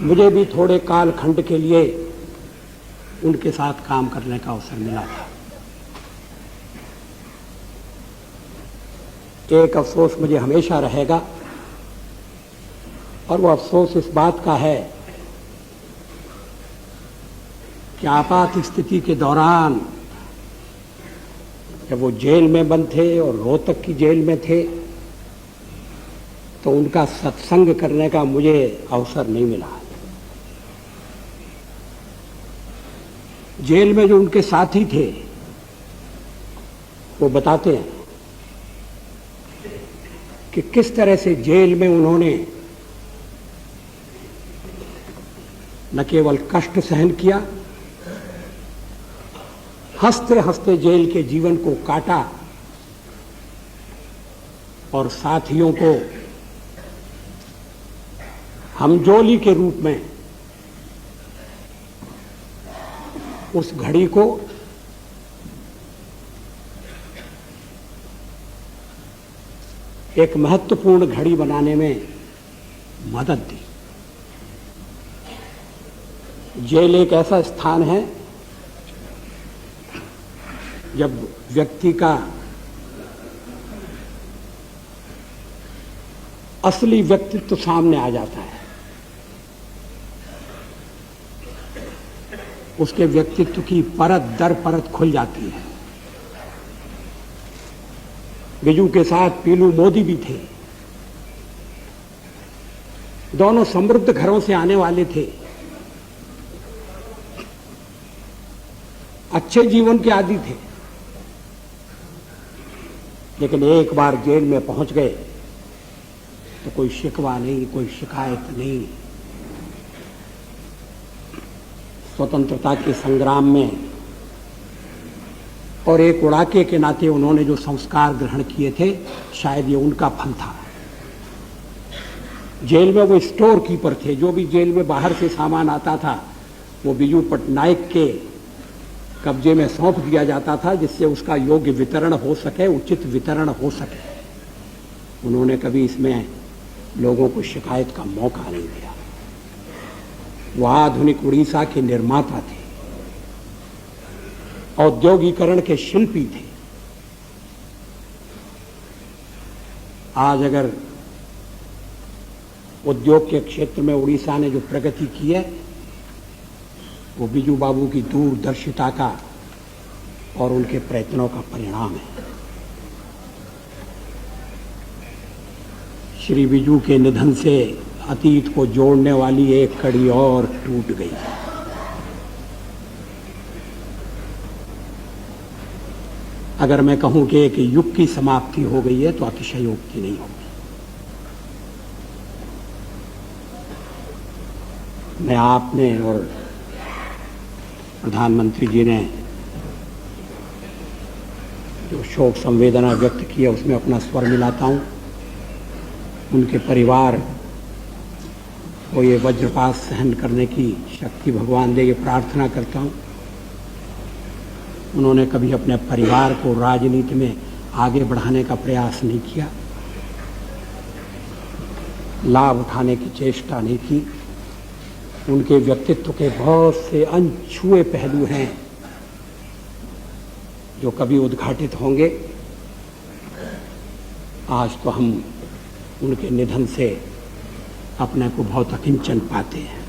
मुझे भी थोड़े कालखंड के लिए उनके साथ काम करने का अवसर मिला था। एक अफसोस मुझे हमेशा रहेगा और वो अफसोस इस बात का है कि आपात स्थिति के दौरान जब वो जेल में बंद थे और रोहतक की जेल में थे तो उनका सत्संग करने का मुझे अवसर नहीं मिला। जेल में जो उनके साथी थे वो बताते हैं कि किस तरह से जेल में उन्होंने न केवल कष्ट सहन किया, हंसते हंसते जेल के जीवन को काटा और साथियों को हमजोली के रूप में उस घड़ी को एक महत्वपूर्ण घड़ी बनाने में मदद दी। जेल एक ऐसा स्थान है जब व्यक्ति का असली व्यक्तित्व सामने आ जाता है, उसके व्यक्तित्व की परत दर परत खुल जाती है। बिजू के साथ पीलू मोदी भी थे, दोनों समृद्ध घरों से आने वाले थे, अच्छे जीवन के आदी थे, लेकिन एक बार जेल में पहुंच गए तो कोई शिकवा नहीं, कोई शिकायत नहीं। स्वतंत्रता के संग्राम में और एक उड़ाके के नाते उन्होंने जो संस्कार ग्रहण किए थे, शायद ये उनका फल था। जेल में वो स्टोर कीपर थे, जो भी जेल में बाहर से सामान आता था वो बिजू पटनायक के कब्जे में सौंप दिया जाता था, जिससे उसका योग्य वितरण हो सके, उचित वितरण हो सके। उन्होंने कभी इसमें लोगों को शिकायत का मौका नहीं दिया। वो आधुनिक उड़ीसा के निर्माता थे, औद्योगिकरण के शिल्पी थे। आज अगर उद्योग के क्षेत्र में उड़ीसा ने जो प्रगति की है वो बिजू बाबू की दूरदर्शिता का और उनके प्रयत्नों का परिणाम है। श्री बिजू के निधन से अतीत को जोड़ने वाली एक कड़ी और टूट गई। अगर मैं कहूं कि एक युग की समाप्ति हो गई है तो अतिशयोक्ति नहीं होगी। मैं आपने और प्रधानमंत्री जी ने जो शोक संवेदना व्यक्त की है उसमें अपना स्वर मिलाता हूं। उनके परिवार को ये वज्रपात सहन करने की शक्ति भगवान दे, ये प्रार्थना करता हूं। उन्होंने कभी अपने परिवार को राजनीति में आगे बढ़ाने का प्रयास नहीं किया, लाभ उठाने की चेष्टा नहीं की। उनके व्यक्तित्व के बहुत से अनछुए पहलू हैं जो कभी उद्घाटित होंगे। आज तो हम उनके निधन से अपने को बहुत अकिंचन पाते हैं।